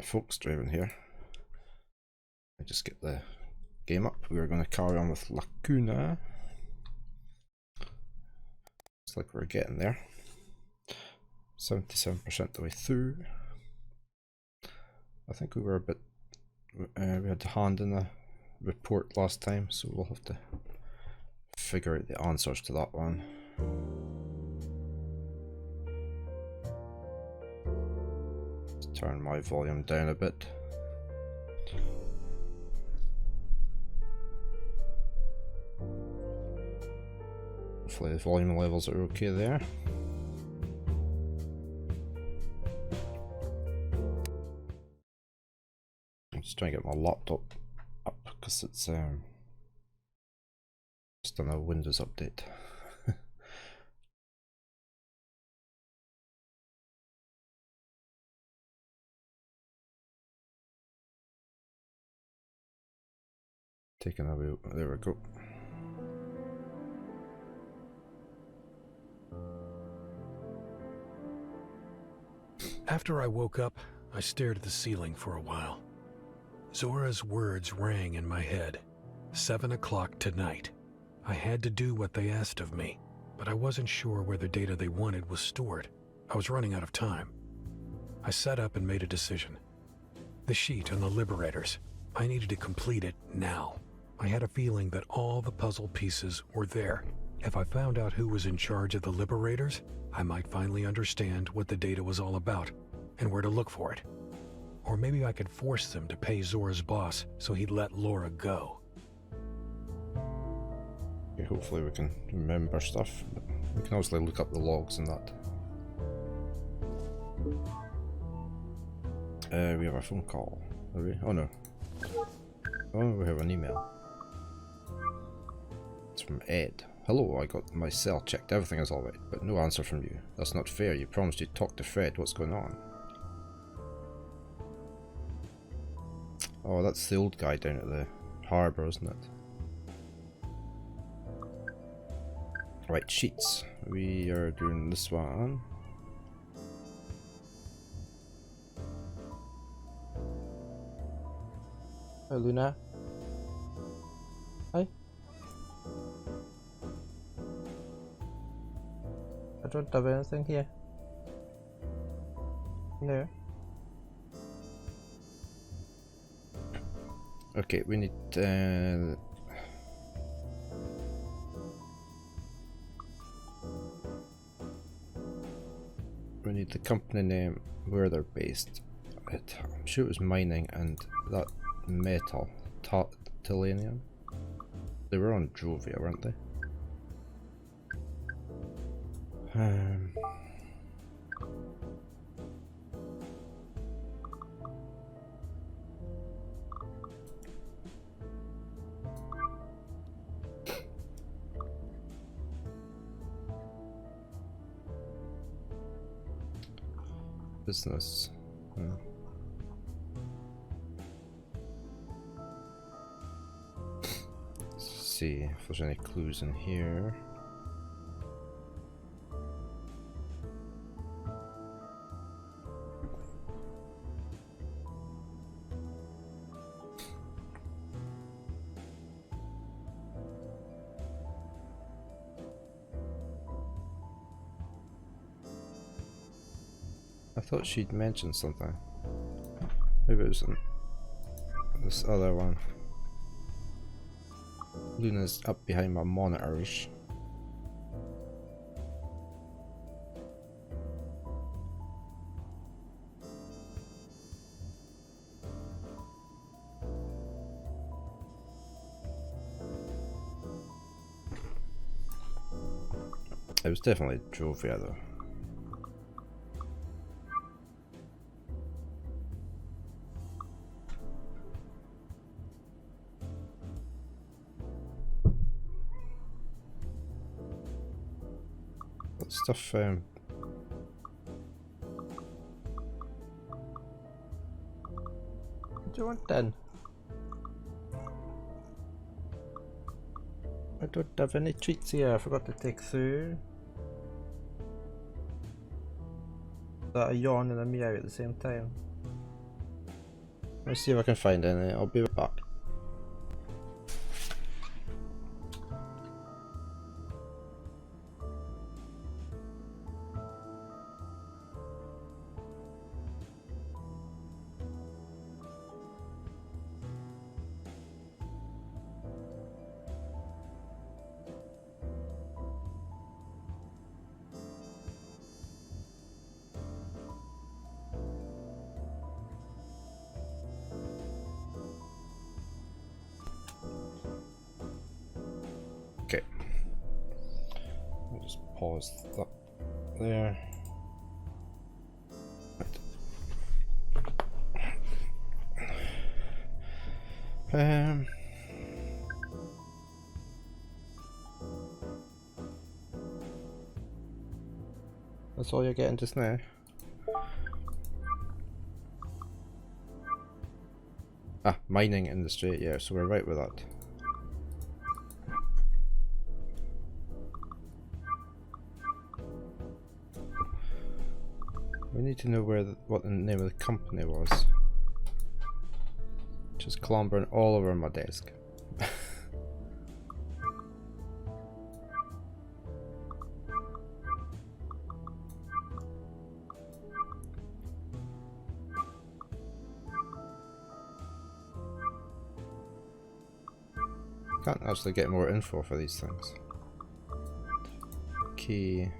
folks driving here. I just get the game up. We're going to carry on with Lacuna. Looks like we're getting there. 77% the way through. I think we were a bit, we had a hand in the report last time, so we'll have to figure out the answers to that one. Let's turn my volume down a bit. Hopefully the volume levels are okay there. I'm just trying to get my laptop up because it's just on a Windows update. Taking away, there we go. After I woke up, I stared at the ceiling for a while. Zora's words rang in my head. 7 o'clock tonight. I had to do what they asked of me, but I wasn't sure where the data they wanted was stored. I was running out of time. I sat up and made a decision. The sheet on the Liberators. I needed to complete it now. I had a feeling that all the puzzle pieces were there. If I found out who was in charge of the Liberators, I might finally understand what the data was all about and where to look for it. Or maybe I could force them to pay Zora's boss so he'd let Laura go. Okay, hopefully we can remember stuff. We can obviously look up the logs and that. We have a phone call. Are we? Oh no. Oh, we have an email. It's from Ed. Hello, I got my cell checked. Everything is alright, but no answer from you. That's not fair. You promised you'd talk to Fred. What's going on? Oh, that's the old guy down at the harbour, isn't it? Right, sheets. We are doing this one. Hi, Luna. Hi. I don't have anything here. No. Okay, we need the company name, where they're based. I'm sure it was mining and that metal, titanium. They were on Drovia, weren't they? Business. Let's see if there's any clues in here. I thought she'd mentioned something. Maybe it was this other one. Luna's up behind my monitors. It was definitely Drovia though. Stuff what do you want then? I don't have any treats here. I forgot to take through. Is that a yawn and a meow at the same time? Let's see if I can find any. I'll be right back. Okay. I'll just pause that there. Right. That's all you're getting just now. Ah, mining industry, yeah, so we're right with that. We need to know what the name of the company was. Just clambering all over my desk. Can't actually get more info for these things. Key.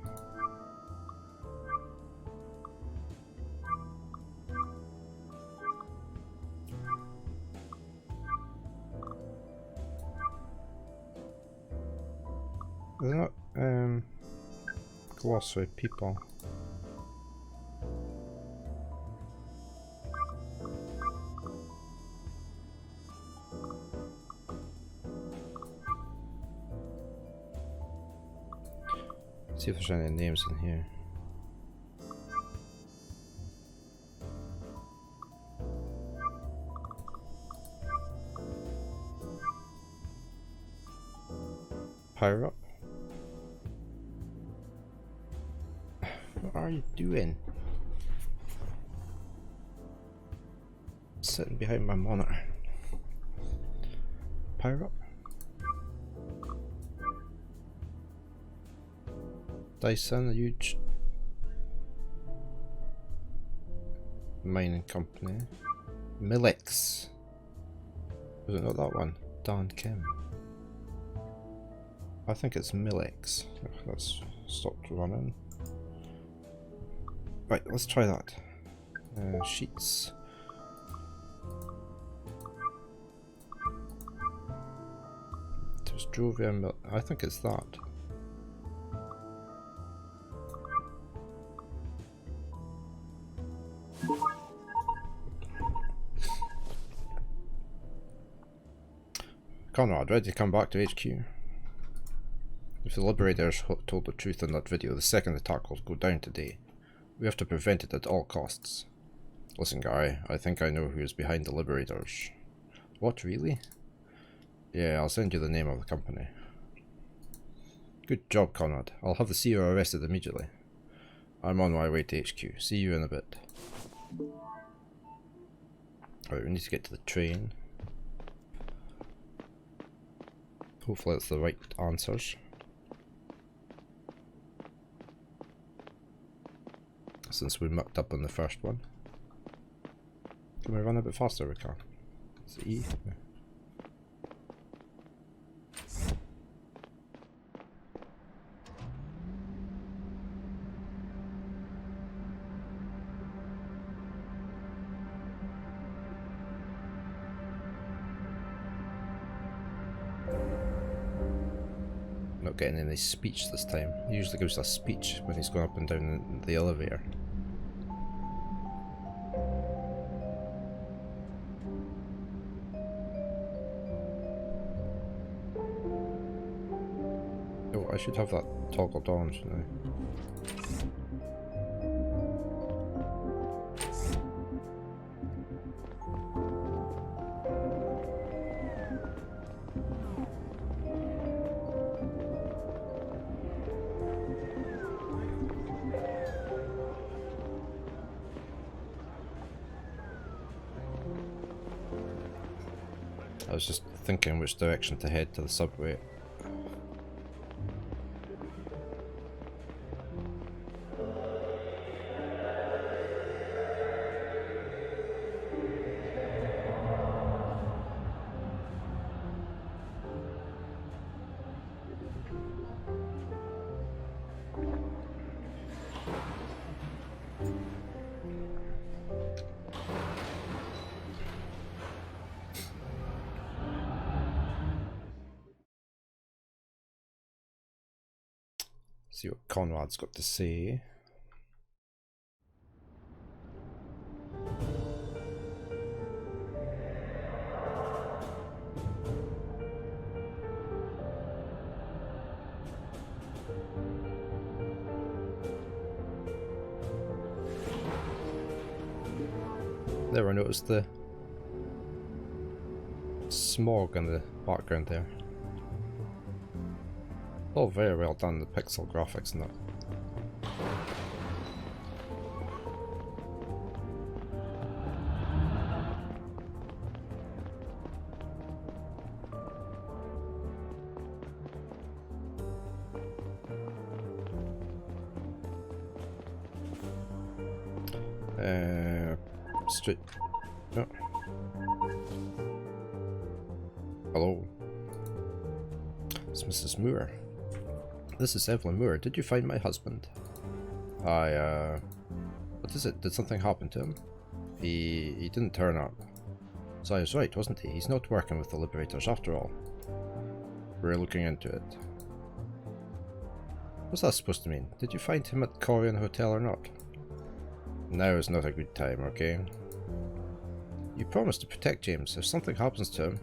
There's not glossary people. See if there's any names in here. Power up. What are you doing? Sitting behind my monitor. Power up. Dyson, a huge mining company. Millix. Was it not that one? Dan Kim. I think it's Millix. That's stopped running. Right, let's try that. Sheets. There's Drovia. I think it's that. Conrad, ready to come back to HQ? If the Liberators told the truth in that video, the second attack will go down today. We have to prevent it at all costs. Listen, guy, I think I know who is behind the Liberators. What, really? Yeah, I'll send you the name of the company. Good job, Conrad. I'll have the CEO arrested immediately. I'm on my way to HQ. See you in a bit. Alright, we need to get to the train. Hopefully it's the right answers. Since we mucked up on the first one. Can we run a bit faster? We can. Is it E? Yeah. Not getting any speech this time. He usually gives us a speech when he's going up and down the elevator. Oh, I should have that toggled on, shouldn't I? I was just thinking which direction to head to the subway. See what Conrad's got to say. Never noticed the smog in the background there. Oh, very well done, the pixel graphics and that. Straight. Oh. Hello. It's Mrs. Moore. This is Evelyn Moore. Did you find my husband? What is it? Did something happen to him? He didn't turn up. So I was right, wasn't he? He's not working with the Liberators after all. We're looking into it. What's that supposed to mean? Did you find him at Corian Hotel or not? Now is not a good time, okay? You promised to protect James. If something happens to him...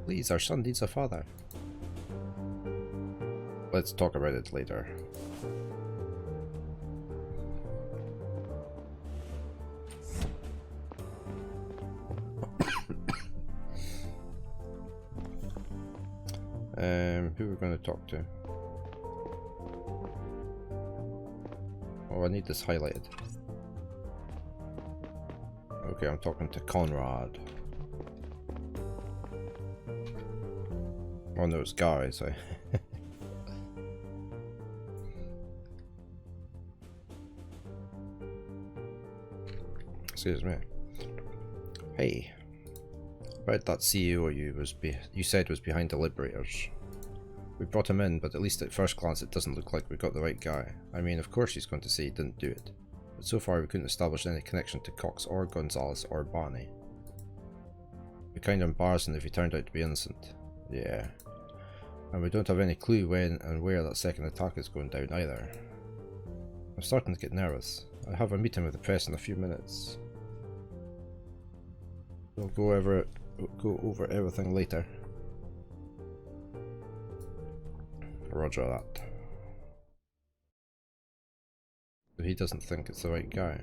Please, our son needs a father. Let's talk about it later. Who we're going to talk to? Oh, I need this highlighted. Okay, I'm talking to Conrad. Oh no, it's Gary, so... Excuse me. Hey. About that CEO you said was behind the Liberators. We brought him in, but at least at first glance it doesn't look like we got the right guy. I mean, of course he's going to say he didn't do it. But so far we couldn't establish any connection to Cox or Gonzalez or Barney. It'd be kind of embarrassing if he turned out to be innocent. Yeah. And we don't have any clue when and where that second attack is going down either. I'm starting to get nervous. I have a meeting with the press in a few minutes. We'll go over everything later. Roger that. But he doesn't think it's the right guy.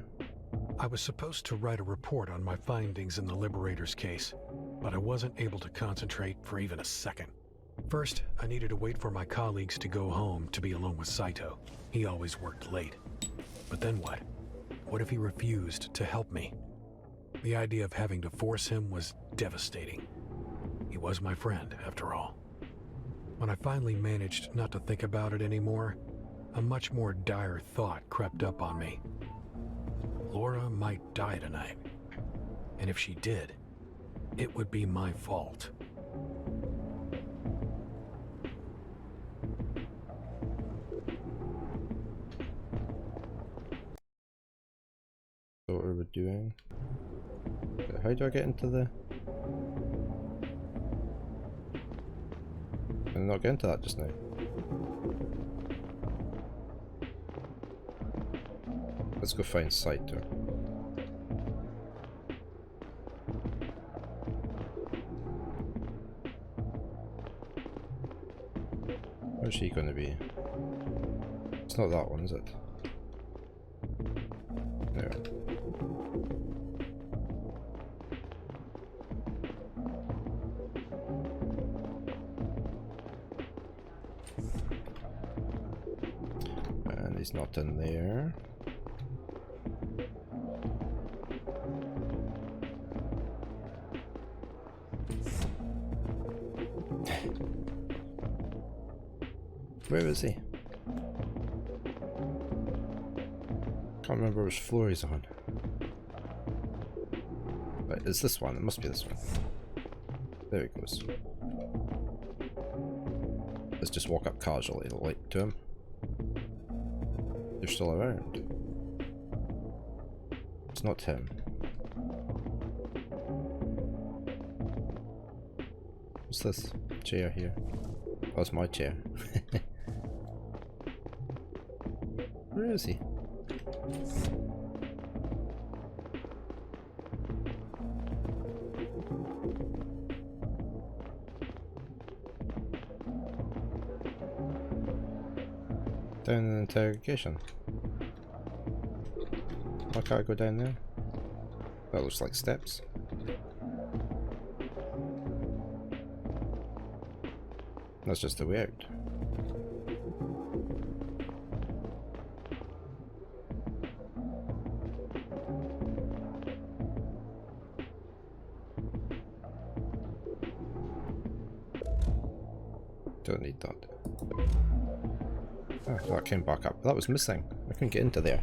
I was supposed to write a report on my findings in the Liberators case, but I wasn't able to concentrate for even a second. First, I needed to wait for my colleagues to go home to be alone with Saito. He always worked late. But then what? What if he refused to help me? The idea of having to force him was devastating. He was my friend, after all. When I finally managed not to think about it anymore, a much more dire thought crept up on me. Laura might die tonight. And if she did, it would be my fault. So what are we doing? How do I get into the... Can I not get into that just now? Let's go find Saito. Where's he gonna be? It's not that one, is it? There. And he's not in there. Where is he? Can't remember which floor he's on. Right, it's this one. It must be this one. There he goes. Let's just walk up casually to him. You're still around. It's not him. What's this chair here? Oh, it's my chair. Where is he? Down in interrogation. Why can't I go down there? That looks like steps. That's just the way out. Don't need that. Oh, that came back up. That was missing. I couldn't get into there.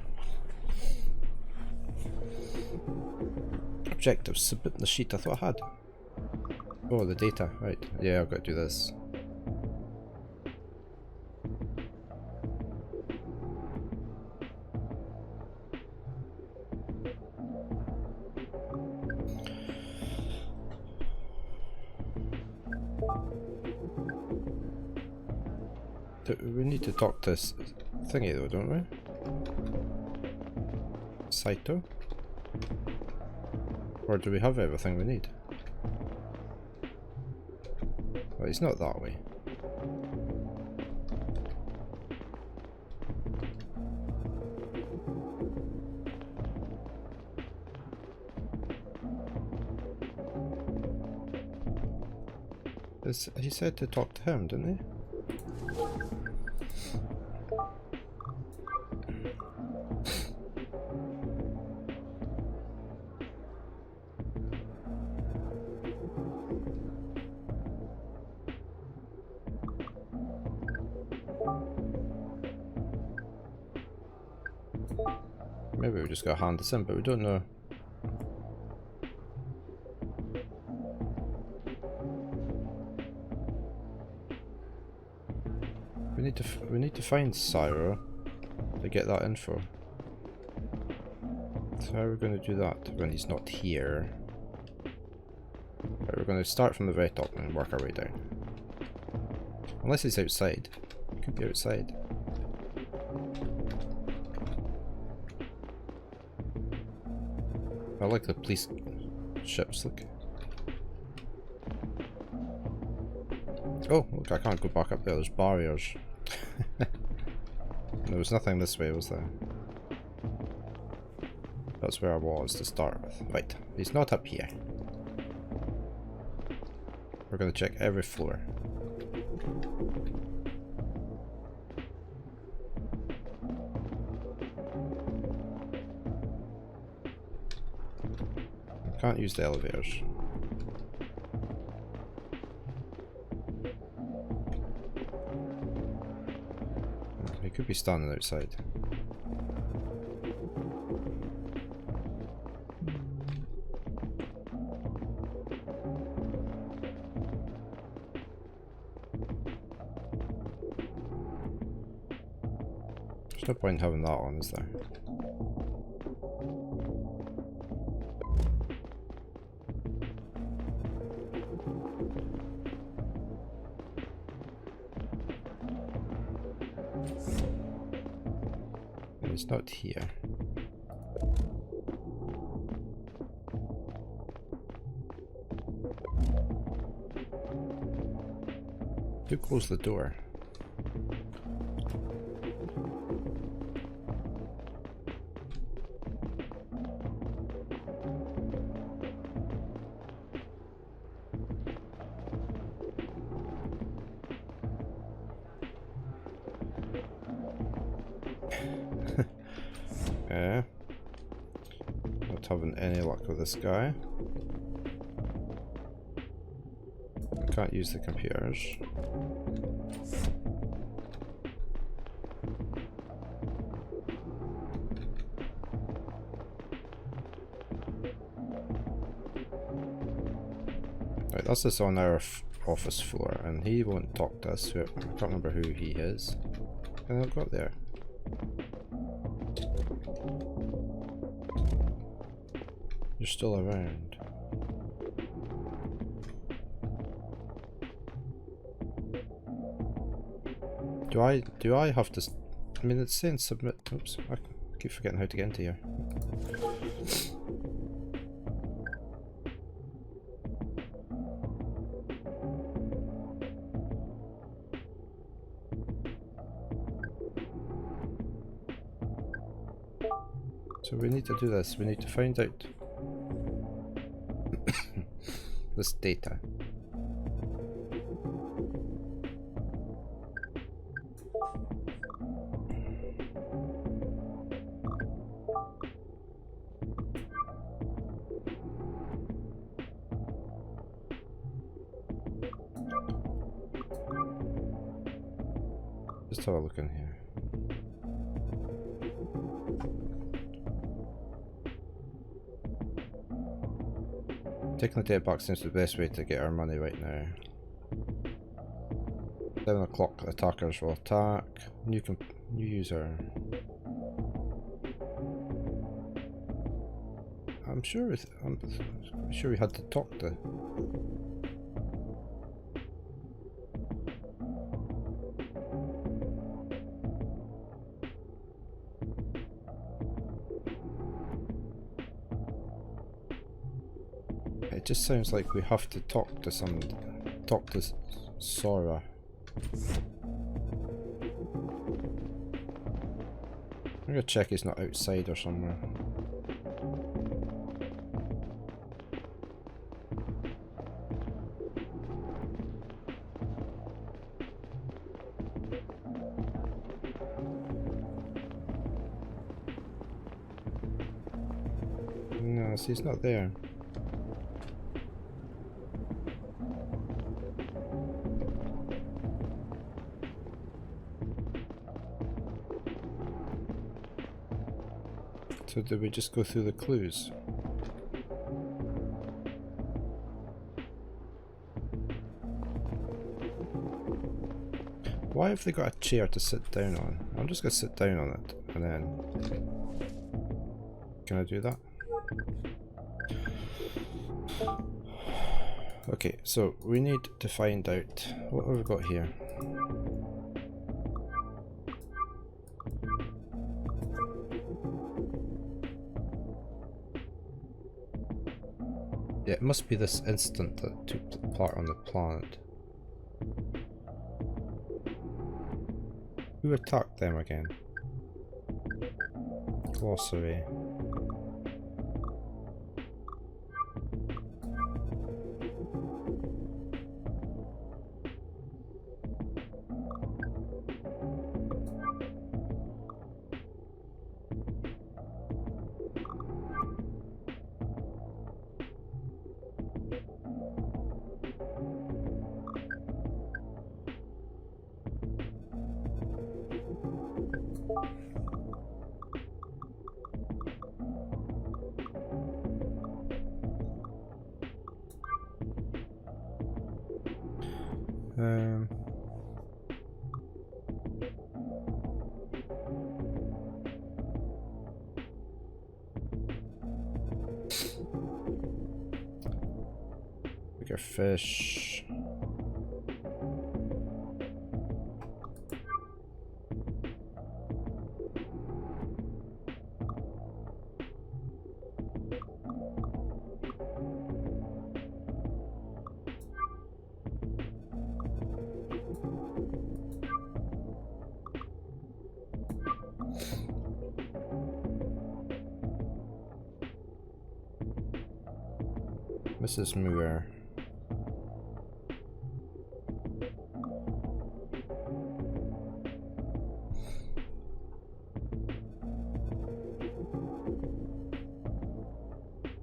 Objectives. Submit the sheet I thought I had. Oh, the data. Right. Yeah, I've got to do this. We need to talk to this thingy though, don't we? Saito? Or do we have everything we need? Well, he's not that way. He said to talk to him, didn't he? Maybe we just gotta hand this in, but we don't know. We need to find Syro to get that info. So how are we going to do that when he's not here? Right, we're going to start from the very top and work our way down. Unless he's outside. He could be outside. I like the police ships, look. Oh, look, I can't go back up there, there's barriers. There was nothing this way, was there? That's where I was to start with. Right, he's not up here. We're going to check every floor. I can't use the elevators. He could be standing outside. There's no point in having that on, is there? It's not here. Who closed the door? Not having any luck with this guy. I can't use the computers. That's just on our office floor, and he won't talk to us. I can't remember who he is. And I've got there. You're still around. Do I have to? I mean, it's saying submit. Oops, I keep forgetting how to get into here. So we need to do this. We need to find out this data. Just have a look in here. Taking the data box seems the best way to get our money right now. 7 o'clock, attackers will attack. New user. I'm sure we had to talk to. It just sounds like we have to talk to Sora. I'm gonna check he's not outside or somewhere. No, see, he's not there. So did we just go through the clues? Why have they got a chair to sit down on? I'm just going to sit down on it and then... Can I do that? Okay, so we need to find out what have we got here. Yeah, it must be this incident that took part on the planet. Who attacked them again? Glossary. Bigger fish. Mrs. Moore.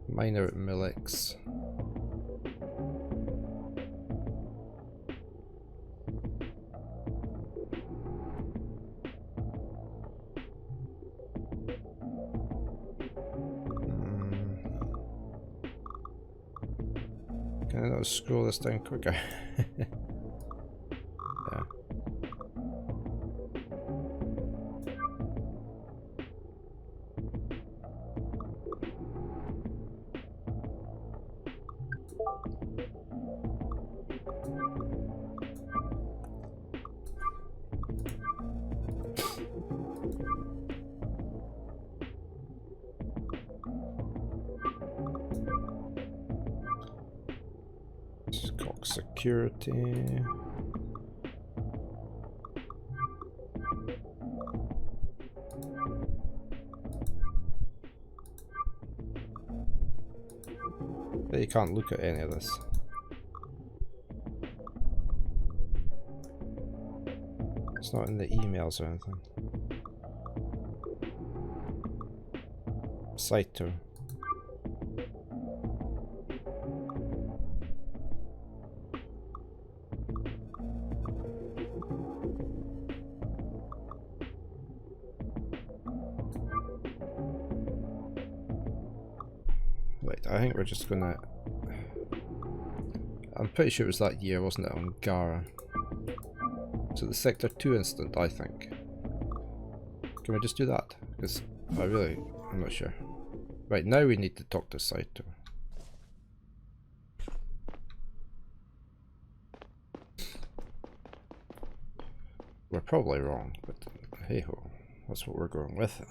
Miner at Millix. And I'll scroll this down quicker. Yeah. Security. But you can't look at any of this. It's not in the emails or anything. Saito. I think we're just gonna... I'm pretty sure it was that year, wasn't it, on Gara? So the Sector 2 incident, I think. Can we just do that? Because I'm not sure. Right, now we need to talk to Saito. We're probably wrong, but hey ho, that's what we're going with.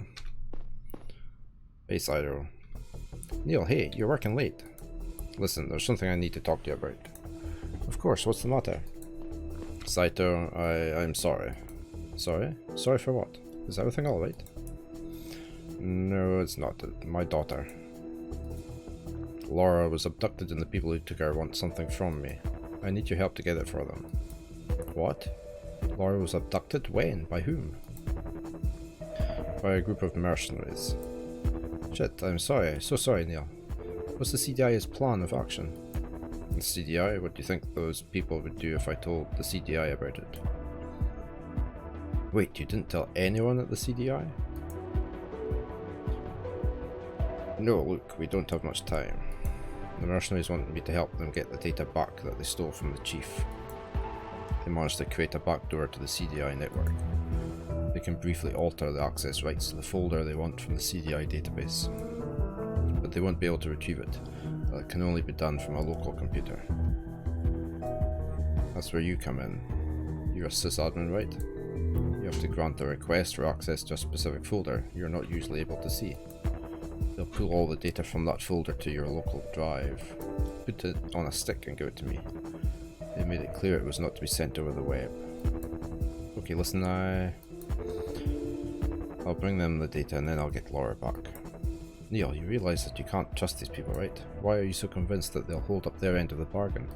Hey Saito. Neil, hey, you're working late. Listen, there's something I need to talk to you about. Of course, what's the matter? Saito, I'm sorry. Sorry? Sorry for what? Is everything alright? No, it's not. My daughter. Laura was abducted and the people who took her want something from me. I need your help to get it for them. What? Laura was abducted? When? By whom? By a group of mercenaries. Shit, I'm sorry. So sorry, Neil. What's the CDI's plan of action? The CDI? What do you think those people would do if I told the CDI about it? Wait, you didn't tell anyone at the CDI? No, look, we don't have much time. The mercenaries want me to help them get the data back that they stole from the chief. They managed to create a backdoor to the CDI network. They can briefly alter the access rights to the folder they want from the CDI database. But they won't be able to retrieve it. That can only be done from a local computer. That's where you come in. You're a sysadmin, right? You have to grant a request for access to a specific folder you're not usually able to see. They'll pull all the data from that folder to your local drive, put it on a stick and give it to me. They made it clear it was not to be sent over the web. Okay, listen, I'll bring them the data and then I'll get Laura back. Neil, you realise that you can't trust these people, right? Why are you so convinced that they'll hold up their end of the bargain?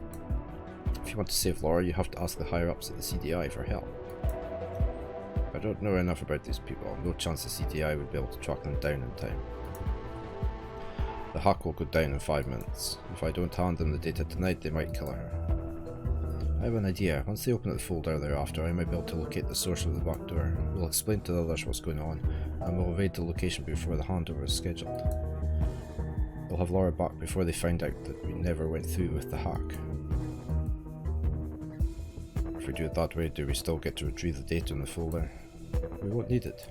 If you want to save Laura, you have to ask the higher-ups at the CDI for help. I don't know enough about these people. No chance the CDI would be able to track them down in time. The hack will go down in 5 minutes. If I don't hand them the data tonight, they might kill her. I have an idea. Once they open the folder thereafter, I might be able to locate the source of the backdoor. We'll explain to the others what's going on, and we'll evade the location before the handover is scheduled. We'll have Laura back before they find out that we never went through with the hack. If we do it that way, do we still get to retrieve the data in the folder? We won't need it.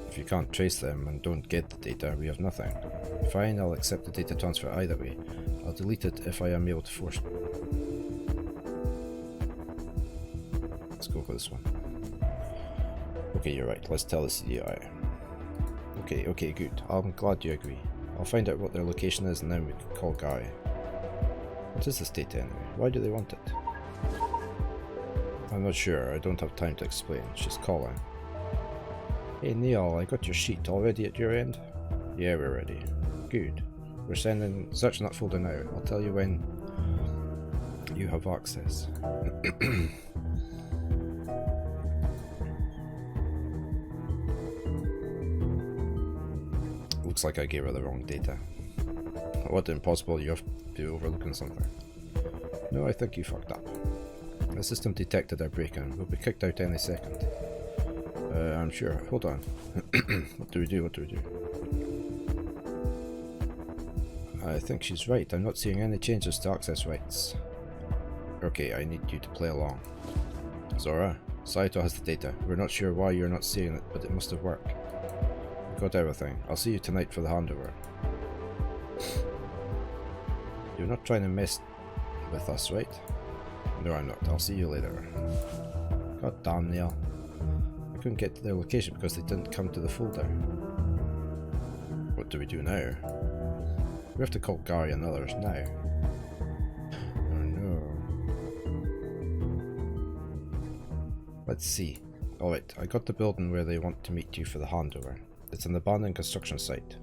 If you can't trace them and don't get the data, we have nothing. Fine, I'll accept the data transfer either way. I'll delete it if I am able to force it. Let's go for this one. Okay, you're right. Let's tell the CDI. Okay, good. I'm glad you agree. I'll find out what their location is and then we can call Guy. What is this data anyway? Why do they want it? I'm not sure. I don't have time to explain. She's calling. Hey Neil, I got your sheet. All ready at your end? Yeah, we're ready. Good. We're searching that folder now. I'll tell you when you have access. Looks like I gave her the wrong data. What impossible, you have to be overlooking something. No, I think you fucked up. The system detected our break-in. We'll be kicked out any second. I'm sure. Hold on. What do we do? I think she's right. I'm not seeing any changes to access rights. Okay, I need you to play along. Zora, Saito has the data. We're not sure why you're not seeing it, but it must have worked. We've got everything. I'll see you tonight for the handover. You're not trying to mess with us, right? No, I'm not. I'll see you later. God damn, Neil. I couldn't get to their location because they didn't come to the folder. What do we do now? We have to call Gary and others now. Oh no. Let's see. Alright, I got the building where they want to meet you for the handover. It's an abandoned construction site.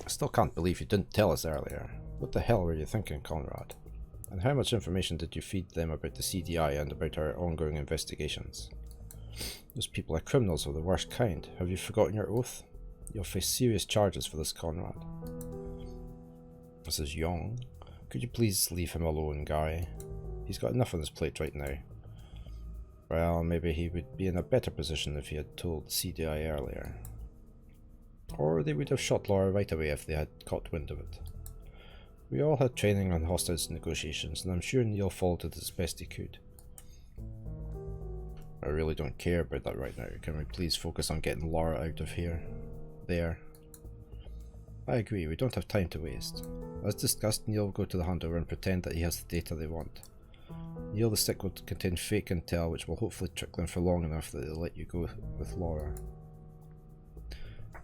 I still can't believe you didn't tell us earlier. What the hell were you thinking, Conrad? And how much information did you feed them about the CDI and about our ongoing investigations? Those people are criminals of the worst kind. Have you forgotten your oath? You'll face serious charges for this, Conrad. This is Young. Could you please leave him alone, Gary? He's got enough on his plate right now. Well, maybe he would be in a better position if he had told CDI earlier. Or they would have shot Laura right away if they had caught wind of it. We all had training on hostage negotiations, and I'm sure Neil followed it as best he could. I really don't care about that right now. Can we please focus on getting Laura out of here? There. I agree, we don't have time to waste. As discussed, Neil will go to the handover and pretend that he has the data they want. Neil the stick will contain fake intel which will hopefully trick them for long enough that they'll let you go with Laura.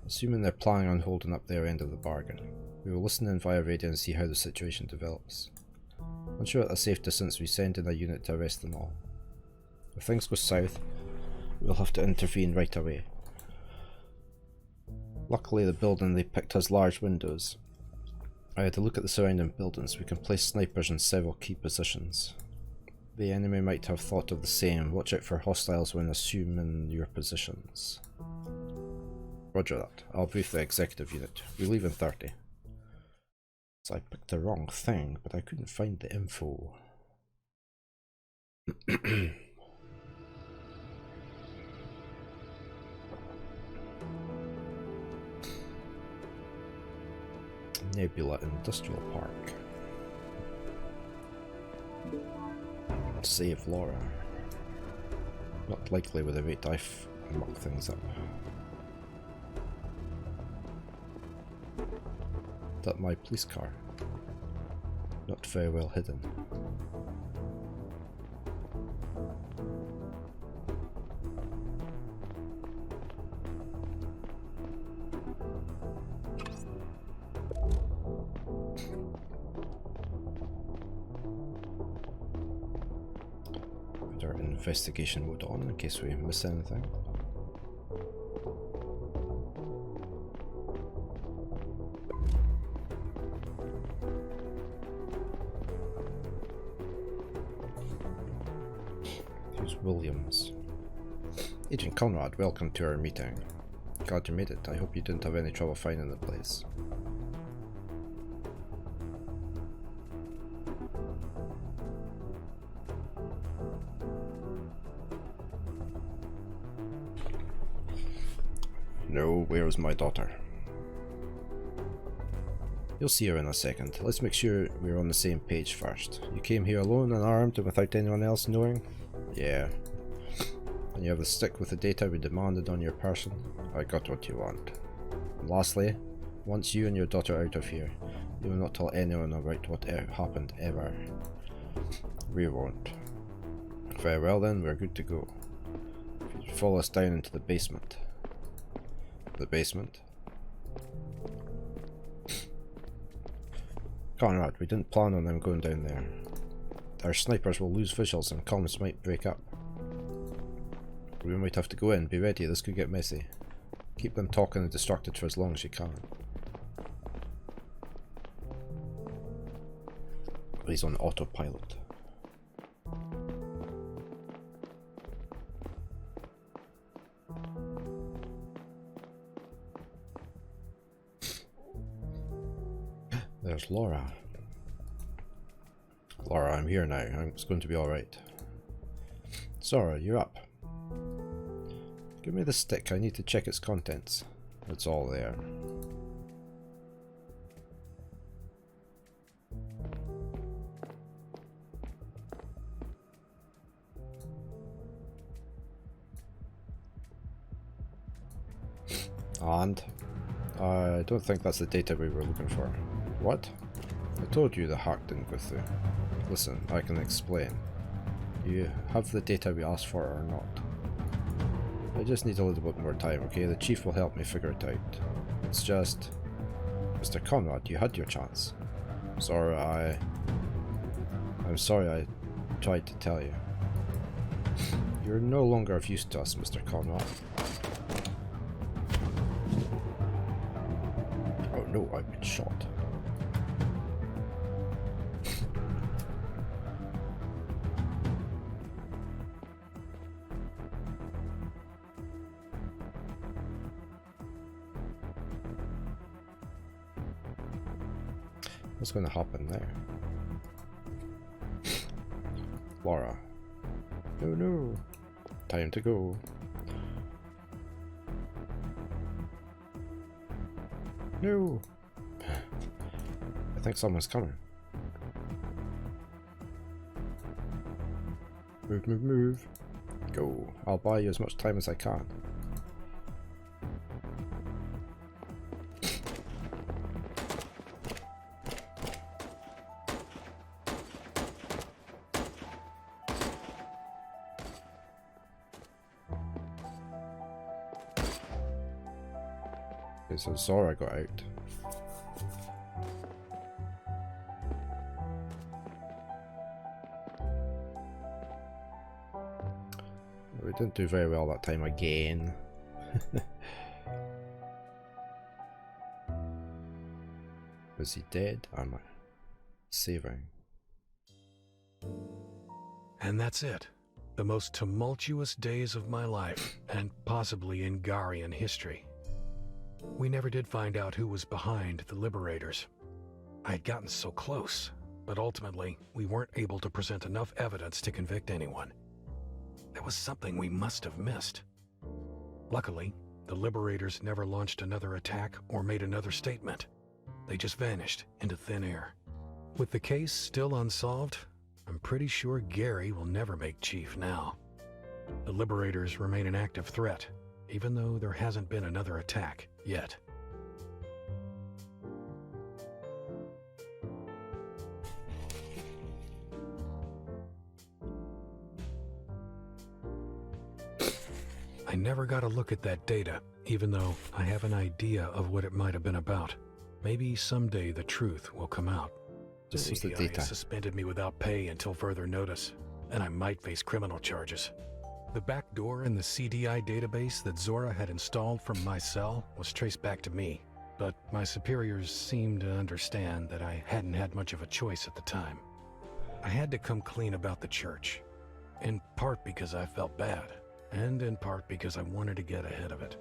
Assuming they're planning on holding up their end of the bargain, we will listen in via radio and see how the situation develops. Once you're at a safe distance, we send in a unit to arrest them all. If things go south, we'll have to intervene right away. Luckily the building they picked has large windows. I had to look at the surrounding buildings. We can place snipers in several key positions. The enemy might have thought of the same. Watch out for hostiles when assuming your positions. Roger that. I'll brief the executive unit. We leave in 30. So I picked the wrong thing, but I couldn't find the info. Nebula Industrial Park. Save Laura. Not likely with the rate I muck things up. That my police car. Not very well hidden. Put our investigation mode on in case we miss anything. Williams. Agent Conrad, welcome to our meeting. Glad you made it. I hope you didn't have any trouble finding the place. No, where's my daughter? You'll see her in a second. Let's make sure we're on the same page first. You came here alone and armed and without anyone else knowing? Yeah. And you have the stick with the data we demanded on your person? I got what you want. And lastly, once you and your daughter are out of here, you will not tell anyone about what happened ever. We won't. Very well then, we're good to go. If you follow us down into the basement. The basement? Conrad, we didn't plan on them going down there. Our snipers will lose visuals and comms might break up. We might have to go in. Be ready, this could get messy. Keep them talking and distracted for as long as you can. He's on autopilot. There's Laura. Laura, I'm here now. It's going to be alright. Zora, you're up. Give me the stick. I need to check its contents. It's all there. And? I don't think that's the data we were looking for. What? I told you the hack didn't go through. Listen, I can explain. You have the data we asked for or not. I just need a little bit more time, okay? The chief will help me figure it out. It's just... Mr. Conrad, you had your chance. I'm sorry I tried to tell you. You're no longer of use to us, Mr. Conrad. Oh no, I've been shot. What's going to happen there? Laura. Oh no. Time to go. No. I think someone's coming. Move, move, move. Go. I'll buy you as much time as I can. Okay, so Zora got out. We didn't do very well that time again. Was he dead? Am I saving? And that's it. The most tumultuous days of my life, and possibly in Garian history. We never did find out who was behind the Liberators. I had gotten so close, but ultimately, we weren't able to present enough evidence to convict anyone. There was something we must have missed. Luckily, the Liberators never launched another attack or made another statement. They just vanished into thin air. With the case still unsolved, I'm pretty sure Gary will never make chief now. The Liberators remain an active threat, even though there hasn't been another attack yet. I never got a look at that data, even though I have an idea of what it might have been about. Maybe someday the truth will come out. The CDI has suspended me without pay until further notice, and I might face criminal charges. The back door in the CDI database that Zora had installed from my cell was traced back to me, but my superiors seemed to understand that I hadn't had much of a choice at the time. I had to come clean about the church, in part because I felt bad, and in part because I wanted to get ahead of it.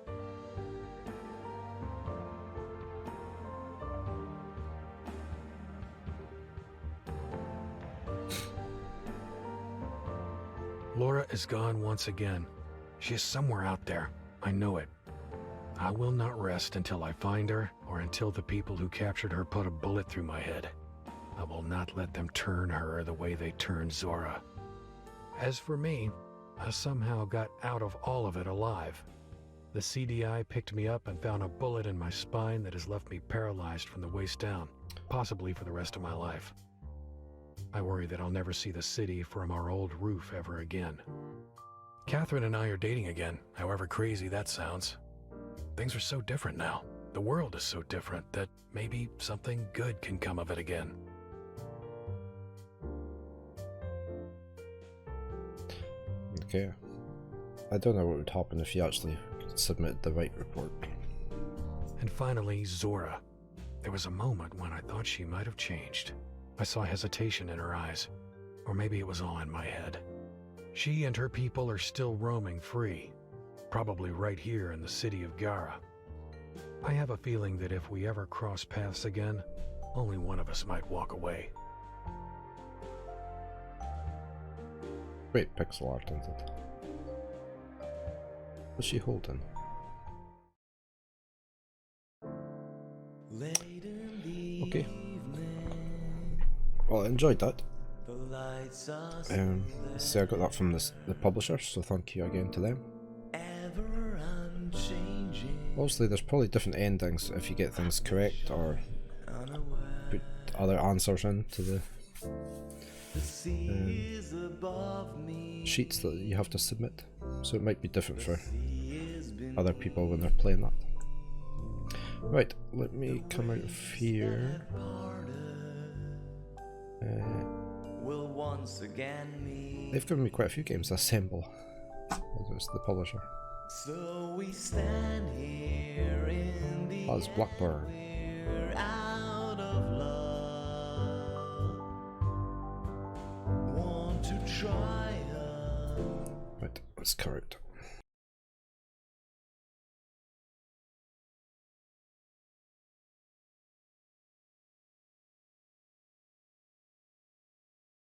Laura is gone once again. She is somewhere out there. I know it. I will not rest until I find her, or until the people who captured her put a bullet through my head. I will not let them turn her the way they turned Zora. As for me, I somehow got out of all of it alive. The CDI picked me up and found a bullet in my spine that has left me paralyzed from the waist down, possibly for the rest of my life. I worry that I'll never see the city from our old roof ever again. Catherine and I are dating again, however crazy that sounds. Things are so different now. The world is so different that maybe something good can come of it again. Okay. I don't know what would happen if you actually submitted the right report. And finally, Zora. There was a moment when I thought she might have changed. I saw hesitation in her eyes, or maybe it was all in my head. She and her people are still roaming free, probably right here in the city of Gara. I have a feeling that if we ever cross paths again, only one of us might walk away. Great pixel art, isn't it? What's she holding? Okay. Well, I enjoyed that. So I got that from the publisher, so thank you again to them. Ever unchanging. Obviously, there's probably different endings if you get things correct or put other answers into the sheets that you have to submit. So it might be different for other people when they're playing that. Right, let me come out of here. They've given me quite a few games to assemble. It's the publisher. So we stand here in the That was Blackburn. out of love. Want to try Right, let's cut out.